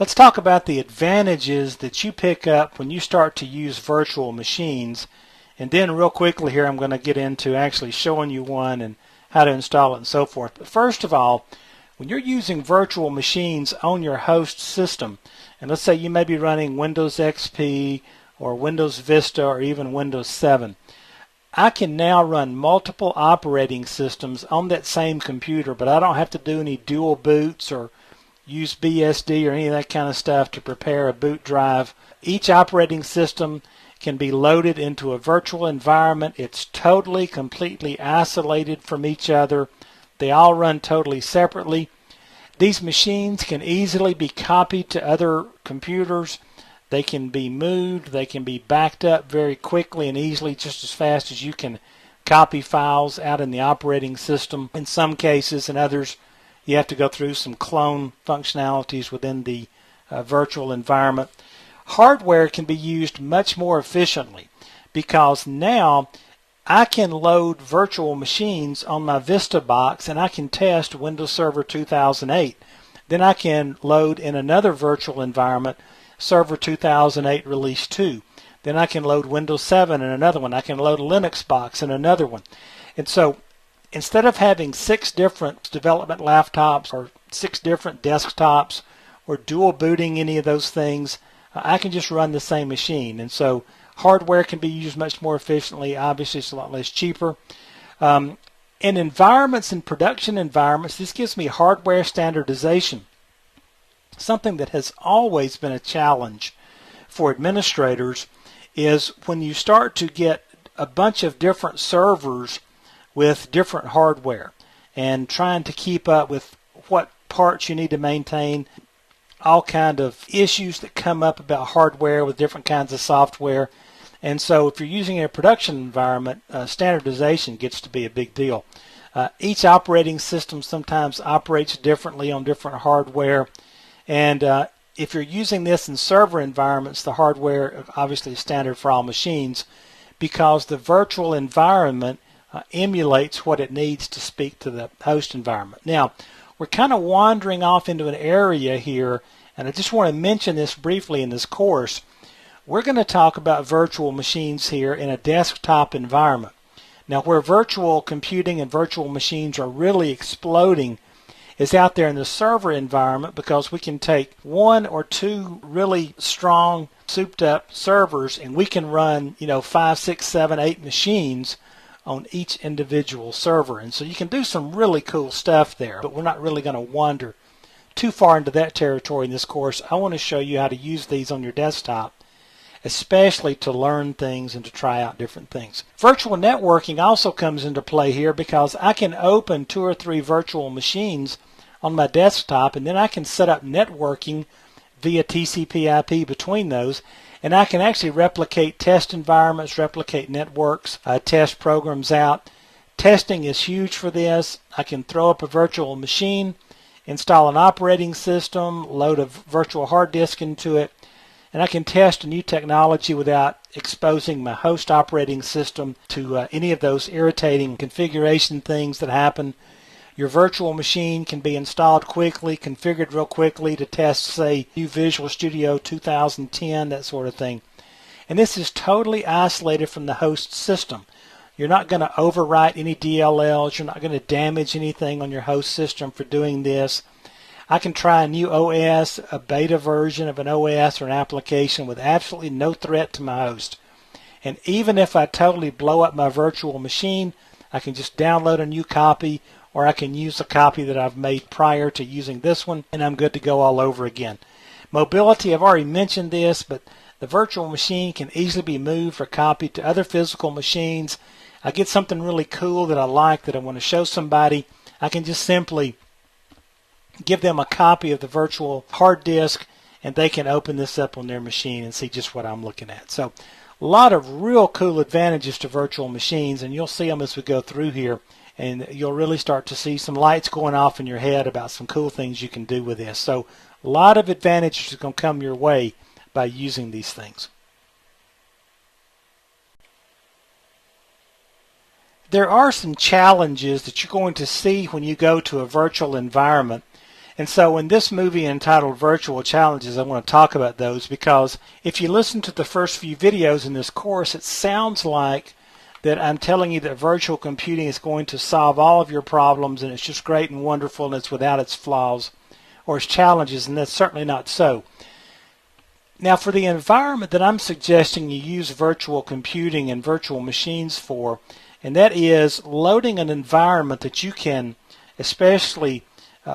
Let's talk about the advantages that you pick up when you start to use virtual machines. And then real quickly here I'm going to get into actually showing you one and how to install it and so forth. But first of all, when you're using virtual machines on your host system, and let's say you may be running Windows XP or Windows Vista or even Windows 7, I can now run multiple operating systems on that same computer, but I don't have to do any dual boots or use BSD or any of that kind of stuff to prepare a boot drive. Each operating system can be loaded into a virtual environment. It's totally, completely isolated from each other. They all run totally separately. These machines can easily be copied to other computers. They can be moved. They can be backed up very quickly and easily, just as fast as you can copy files out in the operating system. In some cases, in others, you have to go through some clone functionalities within the virtual environment. Hardware can be used much more efficiently because now I can load virtual machines on my Vista box and I can test Windows Server 2008. Then I can load in another virtual environment Server 2008 Release 2. Then I can load Windows 7 in another one. I can load a Linux box in another one. And so instead of having 6 different development laptops or 6 different desktops or dual booting any of those things, I can just run the same machine. And so hardware can be used much more efficiently. Obviously, it's a lot less cheaper. In environments, in production environments, this gives me hardware standardization, something that has always been a challenge for administrators is when you start to get a bunch of different servers with different hardware and trying to keep up with what parts you need to maintain, all kind of issues that come up about hardware with different kinds of software. And so if you're using a production environment, standardization gets to be a big deal. Each operating system sometimes operates differently on different hardware. And if you're using this in server environments, the hardware obviously is standard for all machines because the virtual environment emulates what it needs to speak to the host environment. Now, we're kind of wandering off into an area here, and I just want to mention this briefly in this course. We're going to talk about virtual machines here in a desktop environment. Now, where virtual computing and virtual machines are really exploding is out there in the server environment because we can take 1 or 2 really strong, souped-up servers, and we can run, 5, 6, 7, 8 machines on each individual server. And so you can do some really cool stuff there, but we're not really going to wander too far into that territory in this course. I want to show you how to use these on your desktop, especially to learn things and to try out different things. Virtual networking also comes into play here because I can open 2 or 3 virtual machines on my desktop, and then I can set up networking via TCP/IP between those, and I can actually replicate test environments, replicate networks, test programs out. Testing is huge for this. I can throw up a virtual machine, install an operating system, load a virtual hard disk into it, and I can test a new technology without exposing my host operating system to any of those irritating configuration things that happen. Your virtual machine can be installed quickly, configured real quickly to test, say, new Visual Studio 2010, that sort of thing. And this is totally isolated from the host system. You're not going to overwrite any DLLs. You're not going to damage anything on your host system for doing this. I can try a new OS, a beta version of an OS or an application with absolutely no threat to my host. And even if I totally blow up my virtual machine, I can just download a new copy, or I can use a copy that I've made prior to using this one, and I'm good to go all over again. Mobility, I've already mentioned this, but the virtual machine can easily be moved or copied to other physical machines. I get something really cool that I like that I want to show somebody, I can just simply give them a copy of the virtual hard disk, and they can open this up on their machine and see just what I'm looking at. So a lot of real cool advantages to virtual machines, and you'll see them as we go through here. And you'll really start to see some lights going off in your head about some cool things you can do with this. So a lot of advantages are going to come your way by using these things. There are some challenges that you're going to see when you go to a virtual environment. And so in this movie entitled Virtual Challenges, I want to talk about those because if you listen to the first few videos in this course, it sounds like that I'm telling you that virtual computing is going to solve all of your problems and it's just great and wonderful and it's without its flaws or its challenges, and that's certainly not so. Now, for the environment that I'm suggesting you use virtual computing and virtual machines for, and that is loading an environment that you can especially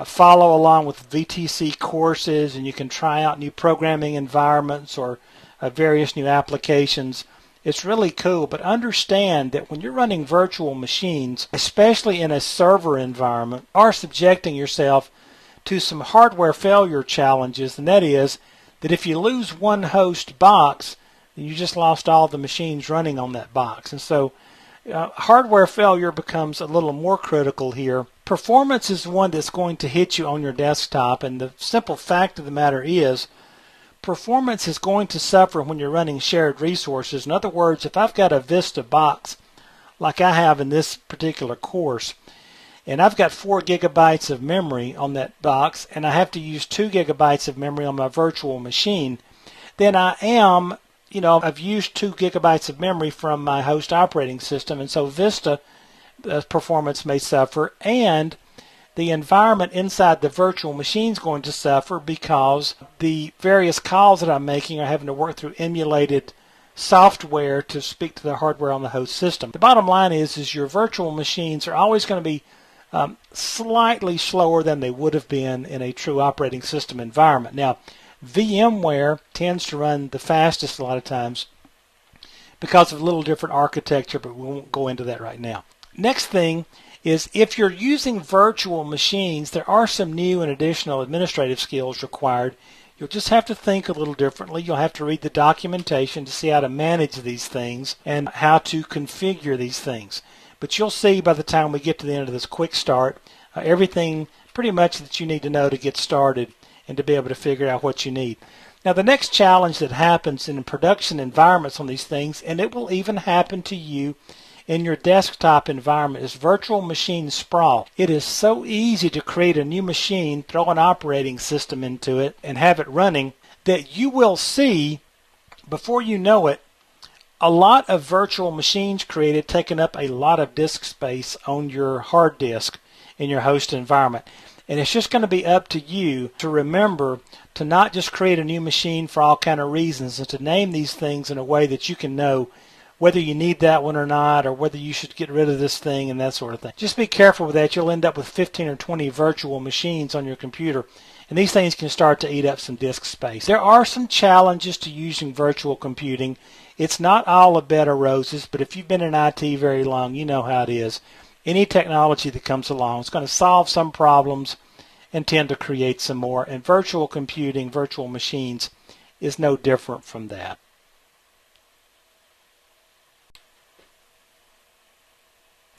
follow along with VTC courses, and you can try out new programming environments or various new applications. It's really cool, but understand that when you're running virtual machines, especially in a server environment, you are subjecting yourself to some hardware failure challenges, and that is that if you lose one host box, then you just lost all the machines running on that box. And so hardware failure becomes a little more critical here. Performance is one that's going to hit you on your desktop, and the simple fact of the matter is performance is going to suffer when you're running shared resources. In other words, if I've got a Vista box like I have in this particular course, and I've got 4 gigabytes of memory on that box, and I have to use 2 gigabytes of memory on my virtual machine, then I've used 2 gigabytes of memory from my host operating system, and so Vista performance may suffer, and the environment inside the virtual machine is going to suffer because the various calls that I'm making are having to work through emulated software to speak to the hardware on the host system. The bottom line is your virtual machines are always going to be slightly slower than they would have been in a true operating system environment. Now, VMware tends to run the fastest a lot of times because of a little different architecture, but we won't go into that right now. Next thing is if you're using virtual machines, there are some new and additional administrative skills required. You'll just have to think a little differently. You'll have to read the documentation to see how to manage these things and how to configure these things. But you'll see by the time we get to the end of this quick start, everything pretty much that you need to know to get started and to be able to figure out what you need. Now, the next challenge that happens in production environments on these things, and it will even happen to you in your desktop environment, is virtual machine sprawl. It is so easy to create a new machine, throw an operating system into it, and have it running that you will see, before you know it, a lot of virtual machines created taking up a lot of disk space on your hard disk in your host environment. And it's just going to be up to you to remember to not just create a new machine for all kind of reasons, and to name these things in a way that you can know whether you need that one or not, or whether you should get rid of this thing and that sort of thing. Just be careful with that. You'll end up with 15 or 20 virtual machines on your computer, and these things can start to eat up some disk space. There are some challenges to using virtual computing. It's not all a bed of roses, but if you've been in IT very long, you know how it is. Any technology that comes along is going to solve some problems and tend to create some more, and virtual computing, virtual machines, is no different from that.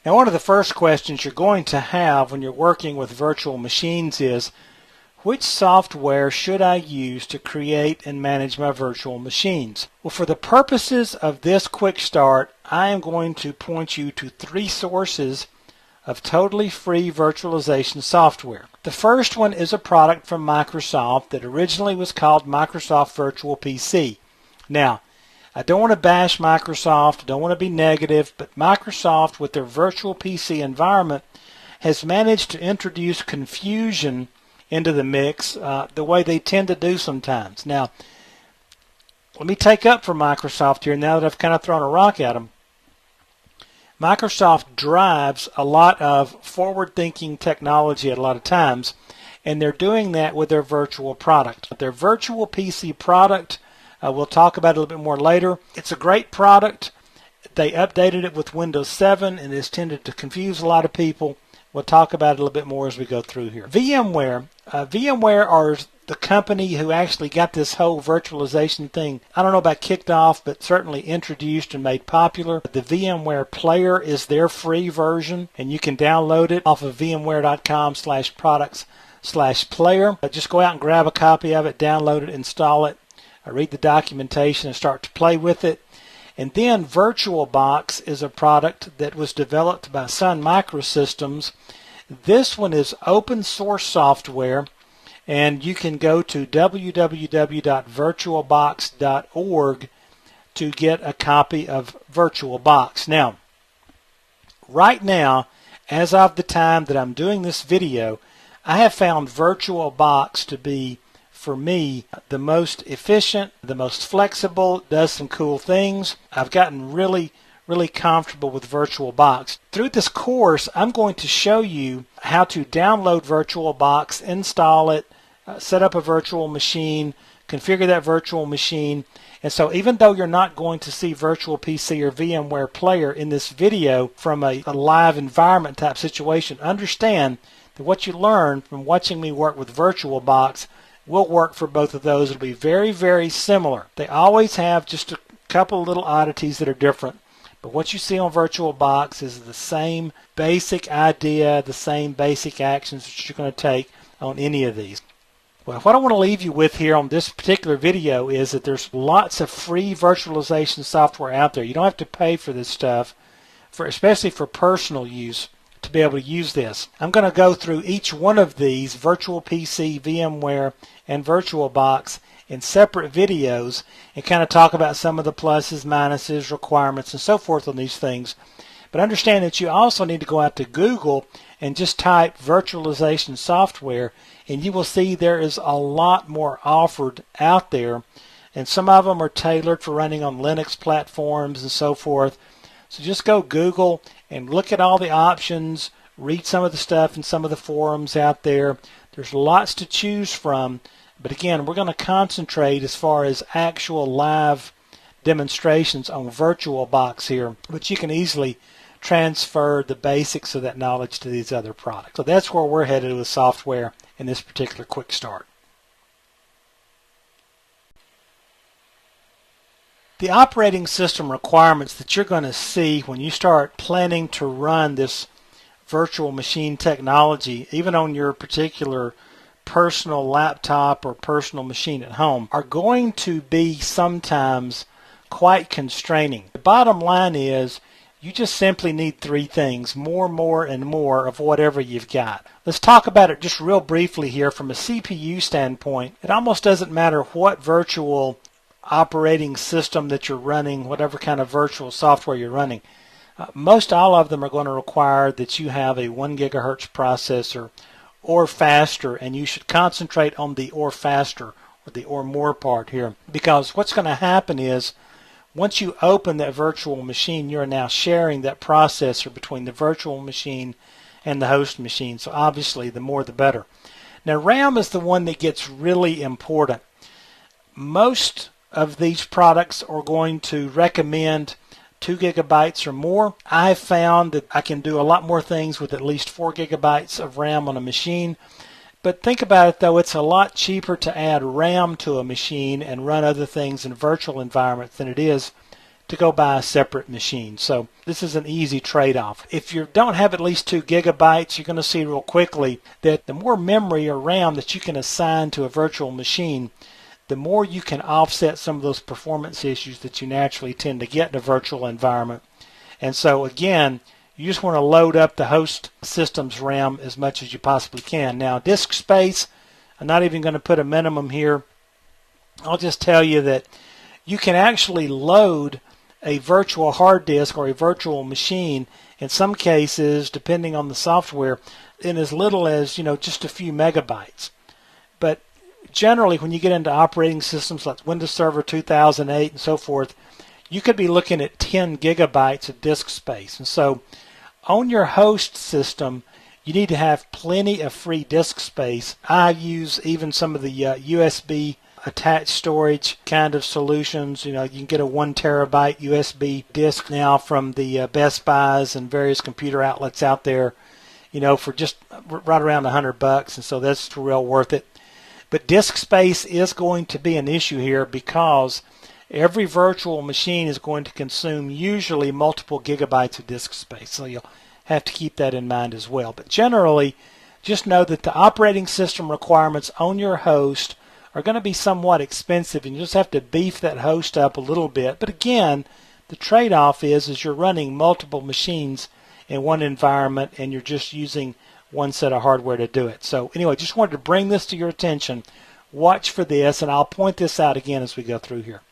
Now, one of the first questions you're going to have when you're working with virtual machines is, which software should I use to create and manage my virtual machines? Well, for the purposes of this quick start, I am going to point you to 3 sources of totally free virtualization software. The first one is a product from Microsoft that originally was called Microsoft Virtual PC. Now, I don't want to bash Microsoft, I don't want to be negative, but Microsoft with their virtual PC environment has managed to introduce confusion into the mix the way they tend to do sometimes. Now, let me take up for Microsoft here now that I've kind of thrown a rock at them. Microsoft drives a lot of forward-thinking technology at a lot of times, and they're doing that with their virtual product. Their virtual PC product, we'll talk about it a little bit more later. It's a great product. They updated it with Windows 7, and it's tended to confuse a lot of people. We'll talk about it a little bit more as we go through here. VMware are the company who actually got this whole virtualization thing, I don't know about kicked off, but certainly introduced and made popular. The VMware Player is their free version, and you can download it off of vmware.com/products/player. Just go out and grab a copy of it, download it, install it, read the documentation, and start to play with it. And then VirtualBox is a product that was developed by Sun Microsystems. This one is open source software. and you can go to www.virtualbox.org to get a copy of VirtualBox. Now, right now, as of the time that I'm doing this video, I have found VirtualBox to be, for me, the most efficient, the most flexible, does some cool things. I've gotten really comfortable with VirtualBox. Through this course, I'm going to show you how to download VirtualBox, install it, set up a virtual machine, configure that virtual machine. And so even though you're not going to see Virtual PC or VMware Player in this video from a live environment type situation, understand that what you learn from watching me work with VirtualBox will work for both of those. It'll be very similar. They always have just a couple little oddities that are different. But what you see on VirtualBox is the same basic idea, the same basic actions that you're going to take on any of these. Well, what I want to leave you with here on this particular video is that there's lots of free virtualization software out there. You don't have to pay for this stuff, especially for personal use, to be able to use this. I'm going to go through each one of these, Virtual PC, VMware, and VirtualBox, in separate videos and kind of talk about some of the pluses, minuses, requirements, and so forth on these things. But understand that you also need to go out to Google and just type virtualization software, and you will see there is a lot more offered out there, and some of them are tailored for running on Linux platforms and so forth. So just go Google and look at all the options, read some of the stuff in some of the forums out there. There's lots to choose from, but again, we're going to concentrate as far as actual live demonstrations on VirtualBox here, but you can easily transfer the basics of that knowledge to these other products. So that's where we're headed with software in this particular quick start. The operating system requirements that you're going to see when you start planning to run this virtual machine technology, even on your particular personal laptop or personal machine at home, are going to be sometimes quite constraining. The bottom line is you just simply need three things: more, and more of whatever you've got. Let's talk about it just real briefly here from a CPU standpoint. It almost doesn't matter what virtual operating system that you're running, whatever kind of virtual software you're running. Most all of them are going to require that you have a 1 gigahertz processor or faster, and you should concentrate on the or faster or the or more part here, because what's going to happen is once you open that virtual machine, you're now sharing that processor between the virtual machine and the host machine. So obviously the more the better. Now RAM is the one that gets really important. Most of these products are going to recommend 2 gigabytes or more. I've found that I can do a lot more things with at least 4 gigabytes of RAM on a machine. But think about it though, it's a lot cheaper to add RAM to a machine and run other things in virtual environments than it is to go buy a separate machine. So this is an easy trade-off. If you don't have at least 2 gigabytes, you're going to see real quickly that the more memory or RAM that you can assign to a virtual machine, the more you can offset some of those performance issues that you naturally tend to get in a virtual environment. And so again, you just want to load up the host system's RAM as much as you possibly can. Now, disk space, I'm not even going to put a minimum here. I'll just tell you that you can actually load a virtual hard disk or a virtual machine in some cases, depending on the software, in as little as, just a few megabytes. But generally, when you get into operating systems like Windows Server 2008 and so forth, you could be looking at 10 gigabytes of disk space. And so on your host system, you need to have plenty of free disk space. I use even some of the USB attached storage kind of solutions. You can get a 1 terabyte USB disk now from the Best Buys and various computer outlets out there, for just right around $100, and so that's real worth it. But disk space is going to be an issue here because every virtual machine is going to consume usually multiple gigabytes of disk space. So you'll have to keep that in mind as well. But generally, just know that the operating system requirements on your host are going to be somewhat expensive, and you just have to beef that host up a little bit. But again, the trade-off is you're running multiple machines in one environment and you're just using one set of hardware to do it. So anyway, just wanted to bring this to your attention. Watch for this, and I'll point this out again as we go through here.